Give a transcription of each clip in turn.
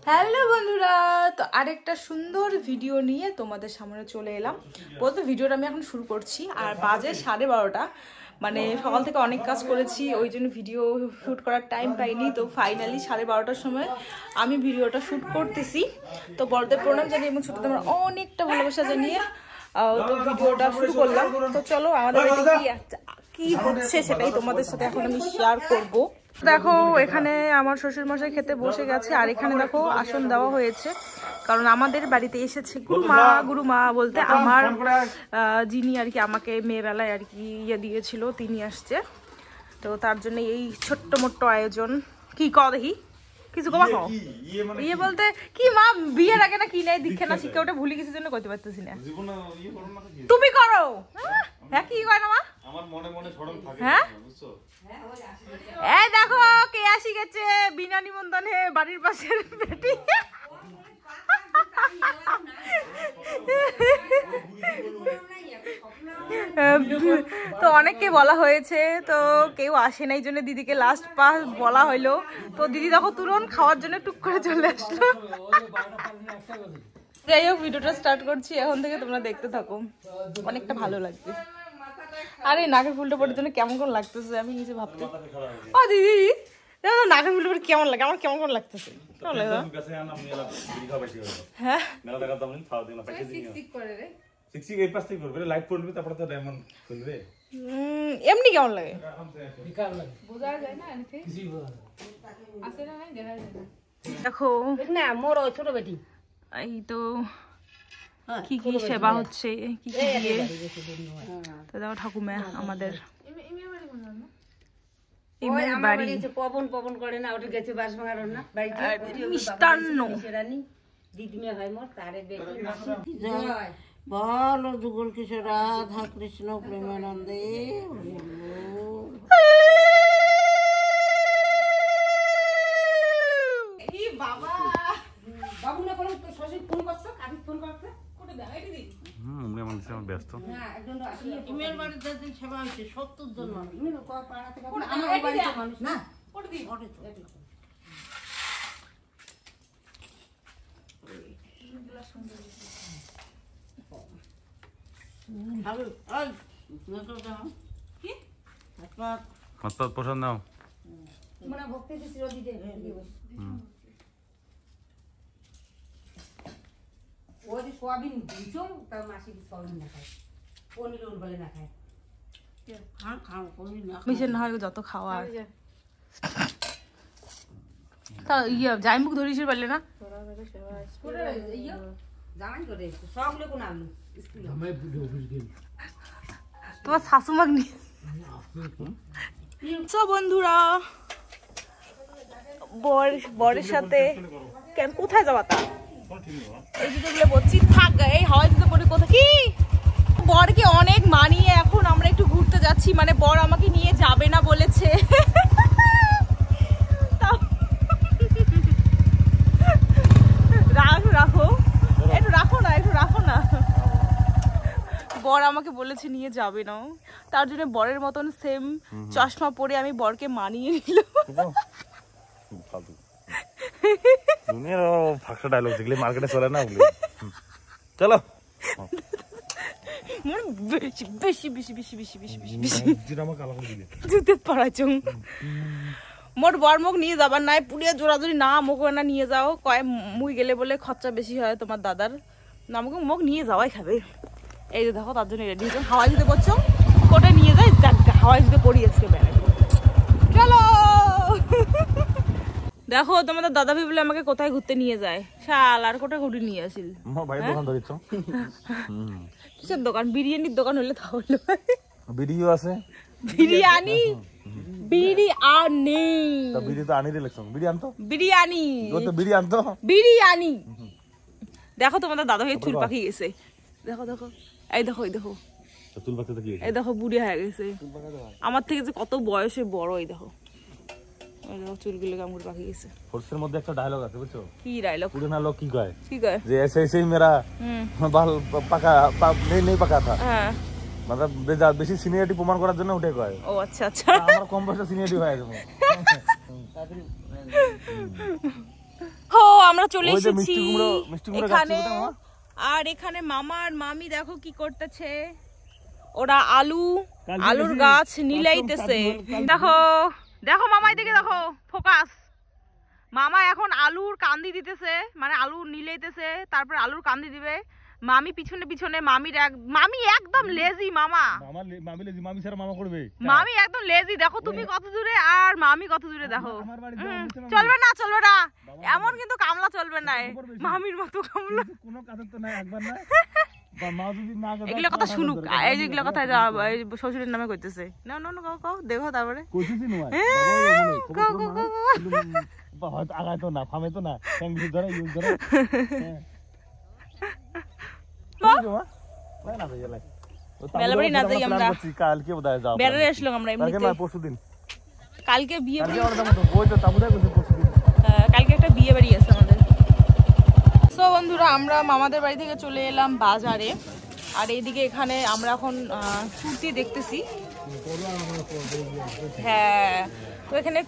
Hello বন্ধুরা, তো আরেকটা সুন্দর ভিডিও নিয়ে তোমাদের সামনে চলে এলাম। বলতে ভিডিওটা আমি এখন শুরু করছি আর বাজে 12:30। মানে সকাল থেকে অনেক কাজ করেছি, ওই জন্য ভিডিও শ্যুট করার টাইম পাইনি। তো ফাইনালি 12:30টার সময় আমি ভিডিওটা শ্যুট করতেছি। তো বড়দের প্রণাম জানিয়ে এবং ছোটদের আমার অনেকটা ভালোবাসা জানিয়ে তো ভিডিওটা শুরু করলাম। তো চলো আমাদের কি হচ্ছে সেটাই তোমাদের সাথে এখন আমি শেয়ার করব। দেখো এখানে আমার শ্বশুর মশাই খেতে বসে গেছে আর এখানে দেখো আসন দেওয়া হয়েছে, কারণ আমাদের বাড়িতে এসেছে গুরুমা বলতে আমার যিনি আর কি আমাকে মেয়েবেলায় আর কি ইয়ে দিয়েছিল তিনি আসছে। তো তার জন্য এই ছোট্ট মোট্ট আয়োজন। কি কও দেখি কিছু কমা খাও ইয়ে বলতে কি মা বিয়ের আগে না কি নাই দীক্ষা না শিক্ষা ওটা ভুলে গেছি জন্য কইতে পারতেছি না। তুমি করো হ্যাঁ কি কয় না মা আমার মনে মনে স্মরণ থাকে বুঝছো। এই দেখো কে আসি গেছে বিনা নিমন্ত্রণে বাড়ির পাশের বেটি। তো অনেককে বলা হয়েছে তো কেউ আসে না, এই জন্য দিদিকে লাস্ট পাস বলা হইলো। তো দিদি দেখো তুরন্ত খাওয়ার জন্য টুক করে চলে আসলো। যাই হোক ভিডিওটা স্টার্ট করছি এখন থেকে, তোমরা দেখতে থাকো, অনেকটা ভালো লাগবে। আরে নাকের ফুলটা পড়ার জন্য কেমন কোন লাগতেছে আমি নিজে ভাবতে। ও দিদি নাকের ফুলটা পরে কেমন লাগে, আমার কেমন কোন লাগতেছে। হ্যাঁ এমনি কেমন লাগে দেখো না মোর ছোট বেটি। এই তো কি কি সেবা হচ্ছে কি কি দিয়ে তো দেখো ঠাকুমা আমাদের পবন পবন করে না ওটা গেছে বাসভাঙার না মিষ্টান্ন দিদিমে হয় মোর তারে বেটি বল যুগল কিশোর রাধা কৃষ্ণ প্রেমানন্দে। এই বাবা বাবু না কোনো তো শশী ফোন করছো কাকি ফোন করতে কোটে দেখাই দিদি আমরা মানুষ আমরা ব্যস্ত না একজন আসলে ইমেল বাড়িতে যে সেবা হইছে 70 জন মানুষ ইমেল কো পাড়াতে আমার বাড়িতে মানুষ না কোটে দি ওটে তো এগুলা সুন্দর ভালো আই নতো দাও কি হাত পছন্দ নাও তোমরা ভক্তি দিছি রদি দে ওদি সোয়াবিন দিছো তার মাসি কি সোয়াবিন না খায় পনির ওর বলে না খায় খাও পনির না মিশন না হয় যত খাওয়া তা ইয়া জাইমুখ ধরিস পারলে না তোরা বেলা সেবা করে ইয়া জামাই করে সব লোক না আলু স্কুল আমি বুড়ো অফিস গেল তোমার শাশুমাক নি তো বন্ধুরা বরের সাথে কেন কোথায় যাবা তা এই জুতোগুলো বলছি থাক এই হাওয়াই জুতো পরে কোথায় কি বরকে অনেক মানিয়ে এখন আমরা একটু ঘুরতে যাচ্ছি, মানে বর আমাকে নিয়ে যাবে না বলেছে। রাখো একটু রাখো না একটু রাখো না। বর আমাকে বলেছে নিয়ে যাবে না, তার জন্য বরের মতন সেম চশমা পরে আমি বরকে মানিয়ে নিলাম। দুনিয়ার ফাঁকটা ডায়লগ দেখলে মার্কেটে চলে না ওগুলো। চলো বেশি বেশি বেশি বেশি বেশি বেশি বেশি বেশি জুতে পাড়াচুম মোর বর মুখ নিয়ে যাবার নাই পুড়িয়ে জোরাজোরি না মুখ না নিয়ে যাও কয় মুই গেলে বলে খরচা বেশি হয় তোমার দাদার না, আমাকে মুখ নিয়ে যাওয়াই খাবে। এই যে দেখো তার জন্য রেডি হয়েছ হাওয়াই জুতে করছো কোটে নিয়ে যাই হাওয়াই জুতে পড়িয়েছে বেড়াই। চলো দেখো তোমাদের দাদা ভাই বলে আমাকে কোথায় ঘুরতে নিয়ে যায়, শাল আর কোথায় ঘুরে নিয়ে আসিল কিসের দোকান, বিরিয়ানির দোকান হলে তাহলে বিরিও আছে বিরিয়ানি বিরিয়ানি তো বিরি তো আনি রিলেকশন বিরিয়ানি তো বিরিয়ানি তো বিরিয়ানি তো বিরিয়ানি। দেখো তোমাদের দাদা ভাই চুল পাকি গেছে, দেখো দেখো এই দেখো এই দেখো চুল পাকতে কি এই দেখো বুড়ি হয়ে গেছে আমার থেকে যে কত বয়সে বড়। এই দেখো চুলগুলো কামড় পাকি গেছে। ফোর্সের মধ্যে একটা ডায়লগ আছে বুঝছো কি ডায়লগ পুরানা লোক কি কয় যে ऐसे ऐसे ही मेरा बाल पका नहीं पका था। হ্যাঁ मतलब বেশি সিনিয়রিটি প্রমাণ করার জন্য উঠে কয়। ও আচ্ছা আচ্ছা আমার কম বয়সে সিনিয়রিটি হয়ে গেছে। ও আমরা চলে এসেছি এখানে, আর এখানে মামা আর মামি দেখো কি করতেছে, ওরা আলুর গাছ নিলাইতেছে। দেখো দেখো মামা এদিকে দেখো, ফোকাস। মামা এখন আলুর কান্দি দিতেছে, মানে আলু নিলাইতেছে, তারপর আলুর কান্দি দিবে। মামি পিছনে পিছনে, মামি একদম লেজি। মামি একদম লেজি। দেখো তুমি কত দূরে আর মামি কত দূরে। দেখো চলবে না এমন কিন্তু কামলা চলবে না, মামির মতো কামলা। এগুলো কথা শুনুক, এই যে এগুলো কথা শ্বশুরের নামে কইতেছে। না না না কাও দেখো, তারপরে মেলাবাড়ি না যাই আমরা, কালকে বোধহয় যাব, বেড়াতে আসলাম আমরা এমনিতে, পরশুদিন। কালকে বিয়ে বাড়ি, কালকে একটা বিয়ে বাড়ি আছে আমাদের। সো বন্ধুরা, আমরা মামাদের বাড়ি থেকে চলে এলাম বাজারে, আর এইদিকে এখানে আমরা এখন কুর্তি দেখতেছি। হ্যাঁ, তো এখানে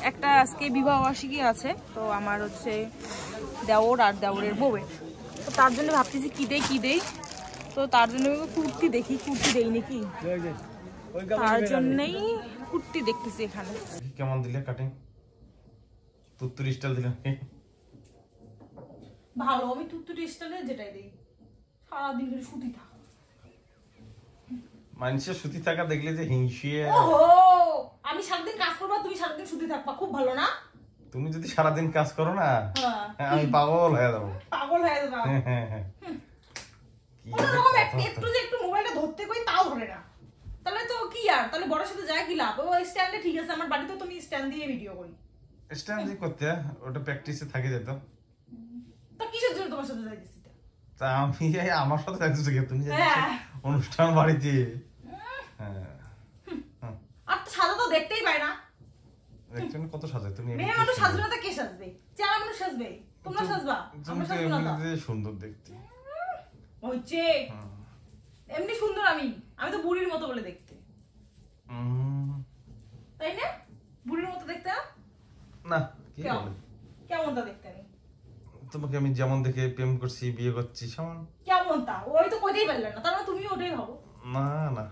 একটা আজকে বিবাহবার্ষিকী আছে, তো আমার হচ্ছে দেওর আর দেওরের বউয়ের, তো তার জন্য ভাবতেছি কি দেই, তো তার জন্য কুর্তি দেখি, কুর্তি দেই নাকি, তার জন্যই কুর্তি দেখতেছি এখানে। কেমন দিলে কাটিং? তুত্তুরি স্টাইল দিলে ভালো, আমি তুত্তুরি স্টাইলে যেটাই দেই, সারাদিন ধরে সুতি থাক। মানুষের সুতি থাকা দেখলে যে হিংসিয়ে, ওহো, আমি সারাদিন কাজ করব, তুমি সারাদিন সুতি থাকবা, খুব ভালো না? তুমি যদি সারাদিন কাজ করো না, আমি পাগল হয়ে যাবো। পাগল হয়ে যাবো। একটু মোবাইলটা ধরতে কই, তাও ধরে না, তাহলে তো কি আর, তাহলে বড়র সাথে যায় কি লাভ? ওই স্ট্যান্ডে ঠিক আছে, আমার বাড়িতে তুমি স্ট্যান্ড দিয়ে ভিডিও করি, স্ট্যান্ড দিয়ে করতে ওটা প্র্যাকটিসে থাকে যেত। তো কিসের জন্য তোমার সাথে যাইতেছি? তা আমি আমার সাথে যাইতেছি কি, তুমি অনুষ্ঠান বাড়িতে? আর তো সাজা তো দেখতেই পাই না, দেখছেন কত সাজায় তুমি? মেয়ে মানুষ সাজবে না, কে সাজবে? চেহারা মানুষ সাজবে, তোমরা সাজবা, আমরা সাজবো না। তুমি সুন্দর দেখতে হইছে, এমনি সুন্দর আমি তো বুড়ির মতো বলে দেখতে, তাই না? বুড়ির মতো দেখতে না? কি বলে কেমনটা দেখতে? আমি তোমাকে আমি যেমন দেখে প্রেম করছি, বিয়ে করছি, সমান কেমনটা ওই তো কইতেই পারলেন না, তার মানে তুমি ওটাই ভাবো। না না,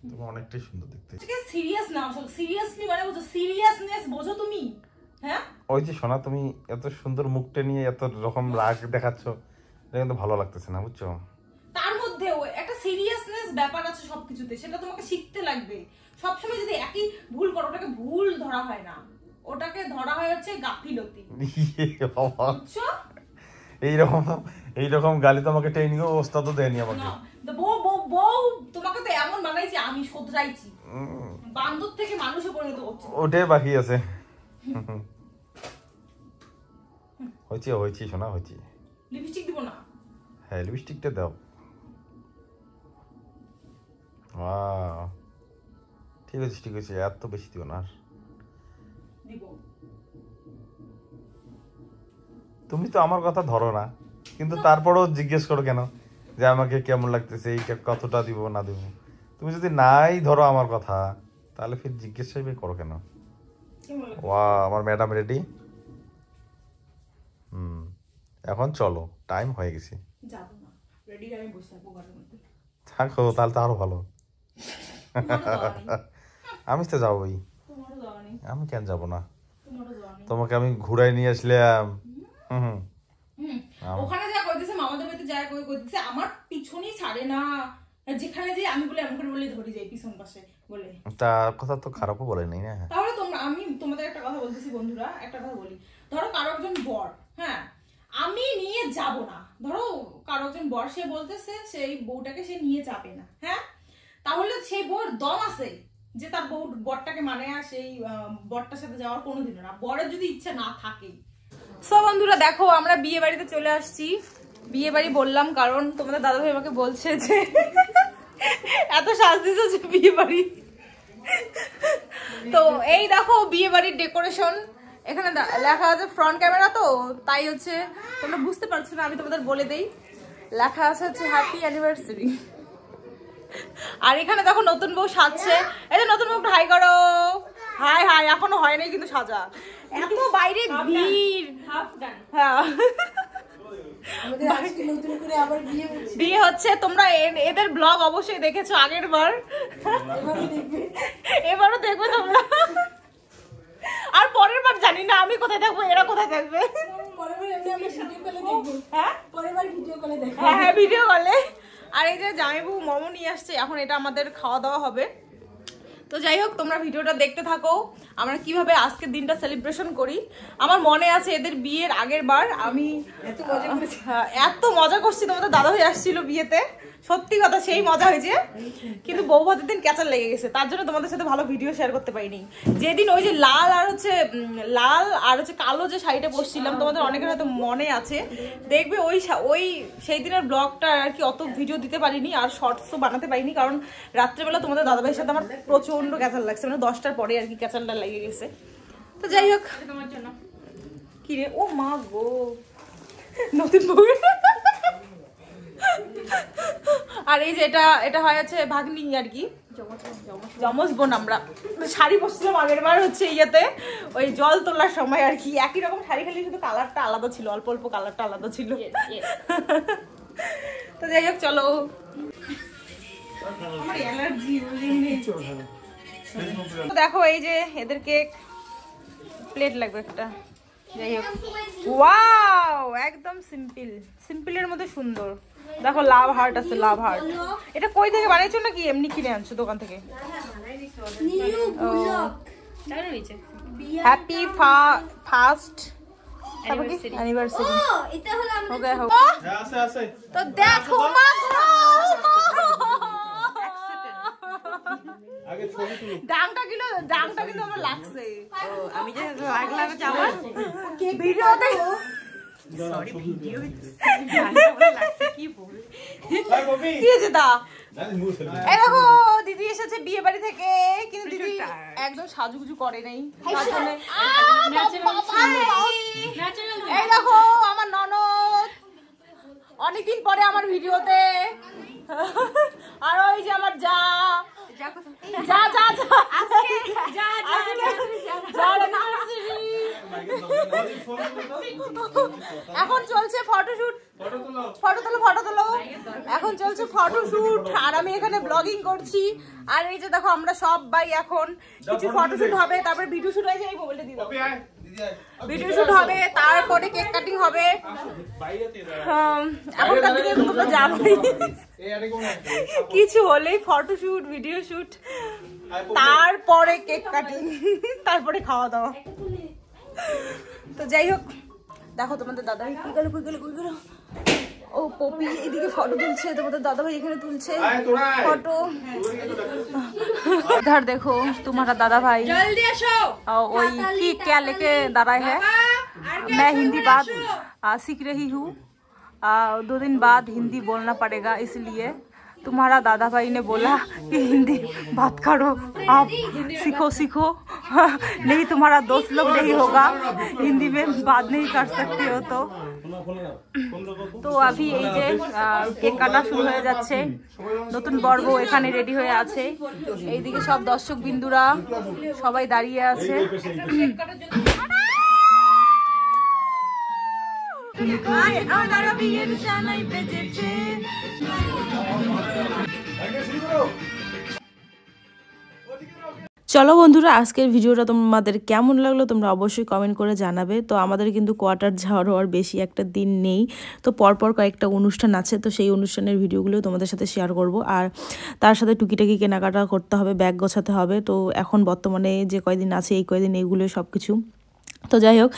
তুমি অনেকটাই সুন্দর দেখতে। ঠিক আছে, সিরিয়াস না, আসলে সিরিয়াসলি মানে বুঝো, সিরিয়াসনেস বোঝো তুমি? হ্যাঁ, ওই যে শোনা, তুমি এত সুন্দর মুখটা নিয়ে এত রকম রাগ দেখাচ্ছ, এটা কিন্তু ভালো লাগতেছে না, বুঝছো? তার মধ্যেও একটা সিরিয়াসনেস ব্যাপার আছে সবকিছুতে, সেটা তোমাকে শিখতে লাগবে। সবসময় যদি একই ভুল করো, ওটাকে ভুল ধরা হয় না, ওটাকে ধরা হয় হচ্ছে গাফিলতি। বুঝছো? এইরকম গালি তোমাকে ট্রেনিং এর অবস্থা তো দেয়নি আমাকে। বউ তোমাকে তো এমন বানাইছি, আমি শোধরাইছি, বান্দর থেকে মানুষে পরিণত করছি, ওটাই বাকি আছে। হয়েছি শোনা, হয়েছি। লিপস্টিক দিব না? হ্যাঁ, লিপস্টিকটা দাও। ঠিক আছে, এত বেশি দিও না। তুমি তো আমার কথা ধরো না, কিন্তু তারপরেও জিজ্ঞেস করো কেন যে আমাকে কেমন লাগতেছে, এইটা কতটা দিব না দিব? তুমি যদি নাই ধরো আমার কথা, তাহলে ফির জিজ্ঞাসাই করো কেন? আমার ম্যাডাম রেডি। এখন চলো, টাইম হয়ে গেছে। থাকো, তাহলে তো আরো ভালো। আমি তো যাবোই, আমি কেন যাবো না? তোমাকে আমি ঘুরাই নিয়ে আসলাম। ওখানে যা কইতেছে, মামাদের বাড়িতে যা কইতেছে, আমার পিছনই ছাড়ে না, যেখানে যাই আমি বলে এমন করে বলে ধরে যাই পিছন পাশে বলে। তা কথা তো খারাপও বলে নাই না। তাহলে আমি তোমাদের একটা কথা বলতেছি বন্ধুরা, একটা কথা বলি। ধরো কারো একজন বর, হ্যাঁ, আমি নিয়ে যাব না, ধরো কারো একজন বর, সে বলতেছে সেই বউটাকে সে নিয়ে যাবে না, হ্যাঁ, তাহলে সেই বউর দম আছে যে তার বরটাকে মানে সেই বরটার সাথে যাওয়ার কোনোদিনও না, বরের যদি ইচ্ছা না থাকে। সো বন্ধুরা দেখো, আমরা বিয়ে বাড়িতে চলে আসছি। বিয়ে বাড়ি বললাম কারণ তোমাদের দাদাভাই আমাকে বলছে যে এত সাজ দিছো যে বিয়ে বাড়ি। তো এই দেখো বিয়ে বাড়ির ডেকোরেশন, এখানে লেখা আছে ফ্রন্ট ক্যামেরা, তো তাই হচ্ছে তোমরা বুঝতে পারছো না, আমি তোমাদের বলে দেই, লেখা আছে হচ্ছে হ্যাপি অ্যানিভার্সারি। আর এখানে দেখো নতুন বউ সাজছে, এই যে নতুন বউ হাই করো, হাই, এখনো হয় নাই কিন্তু সাজা। এত বাইরে ভিড়। হ্যাঁ বিয়ে হচ্ছে, তোমরা এদের ব্লগ অবশ্যই দেখেছো আগের বার, এবারও দেখবে তোমরা। আর পরের বার জানি না আমি কোথায় থাকবো, এরা কোথায় থাকবে। হ্যাঁ ভিডিও কলে। আর এই যে জামাইবু মোমো নিয়ে আসছে, এখন এটা আমাদের খাওয়া দাওয়া হবে। তো যাই হোক, তোমরা ভিডিওটা দেখতে থাকো আমরা কিভাবে আজকের দিনটা সেলিব্রেশন করি। আমার মনে আছে এদের বিয়ের আগের বার আমি এত মজা করছি, তোমাদের দাদা ভাই আসছিল বিয়েতে, সত্যি কথা সেই মজা হয়েছে। কিন্তু বউ ভাতের দিন ক্যাচার লেগে গেছে, তার জন্য তোমাদের সাথে ভালো ভিডিও শেয়ার করতে পারিনি। যেদিন ওই যে লাল আর হচ্ছে কালো যে শাড়িটা পরছিলাম, তোমাদের অনেকের হয়তো মনে আছে, দেখবে ওই সেই দিনের ব্লগটা আর কি অত ভিডিও দিতে পারিনি, আর শর্টসও বানাতে পারিনি, কারণ রাত্রেবেলা তোমাদের দাদাভাইয়ের সাথে আমার প্রচন্ড ক্যাচার লাগছে, মানে 10টার পরে আর কি ক্যাচারটা লেগে গেছে। তো যাই হোক, কি রে, ও মা গো, নতুন বউ। আর এই যে এটা হয় আছে ভাগ্নি আর কি, যমজ বোন। আমরা শাড়ি পরছিলাম আগের বার হচ্ছে ইয়েতে, ওই জল তোলার সময় আর কি, একই রকম শাড়ি, খালি শুধু কালারটা আলাদা ছিল, অল্প অল্প কালারটা আলাদা ছিল। তো যাই হোক চলো, আমার অ্যালার্জি দেখো। এই যে এদের কেক, প্লেট লাগবে একটা। যাই হোক, ওয়াও একদম সিম্পলের মধ্যে সুন্দর। দেখো লাভ হার্ট আছে, লাভ হার্ট। এটা কই থেকে বানাইছো নাকি এমনি কিনে আনছো দোকান থেকে? Happy first anniversary. তো দেখো ডাংটা কিন্তু আমার লাগছে, আমি যে লাগছে আমার ভিডিওতে। দিদি এসেছে বিয়ে বাড়ি থেকে, কিন্তু দিদি একদম সাজুগুজু করে নাই। এই দেখো আমার ননদ অনেকদিন পরে আমার ভিডিওতে, আর ওই যে আমার যা এখন চলছে ফটোশুট, ফটো তোলো। এখন চলছে ফটোশুট, আর আমি এখানে ব্লগিং করছি। আর এই যে দেখো আমরা সবাই এখন কিছু ফটোশুট হবে, তারপরে ভিডিও শুট হয়েছে, এই মোবাইলটা দিয়ে দাও, ভিডিও শুট হবে, তারপরে কেক কাটিং হবে। এখনকার দিনে তোমরা জানোই কিছু হলেই ফটোশুট, ভিডিও শুট, তারপরে কেক কাটিং, তারপরে খাওয়া দাওয়া। তো যাই হোক, দেখো তোমাদের দাদা ভাই কই গেল। ও পপি এদিকে ফটো তুলছে, তোমাদের দাদা ভাই এখানে তুলছে ফটো। इधर देखो तुम्हारा दादा भाई, जल्दी আসো। ওই কি क्या लेके दादा है, मैं हिंदी बात सीख रही हूँ, 2 दिन बाद हिंदी बोलना पड़ेगा, इसलिए तुम्हारा दादा भाई ने बोला कि हिंदी बात करो, आप सीखो। नहीं तुम्हारा दोस्त लोग नहीं होगा, हिंदी में बात नहीं कर सकते हो। তো अभी এই যে কেক কাটা শুরু হয়ে যাচ্ছে, নতুন বর্গ এখানে রেডি হয়ে আছে, এইদিকে সব দর্শক বিন্দুরা সবাই দাঁড়িয়ে আছে। চলো বন্ধুরা, আজকের ভিডিওটা তোমাদের কেমন লাগলো তোমরা অবশ্যই কমেন্ট করে জানাবে। তো আমাদের কিন্তু কোয়ার্টার হওয়ার বেশি একটা দিন নেই, তো পরপর কয়েকটা অনুষ্ঠান আছে, তো সেই অনুষ্ঠানের ভিডিওগুলো তোমাদের সাথে শেয়ার করব। আর তার সাথে টুকিটাকি কেনাকাটা করতে হবে, ব্যাগ গোছাতে হবে। তো এখন বর্তমানে যে কয়দিন আছে এই কয়দিন এইগুলো সব কিছু। তো যাই হোক,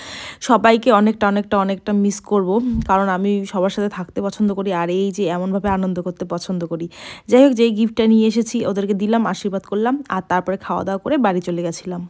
সবাইকে অনেকটা মিস করব, কারণ আমি সবার সাথে থাকতে পছন্দ করি, আর এই যে এমনভাবে আনন্দ করতে পছন্দ করি। যাই হোক, যেই গিফটটা নিয়ে এসেছি ওদেরকে দিলাম, আশীর্বাদ করলাম, আর তারপরে খাওয়া দাওয়া করে বাড়ি চলে গেছিলাম।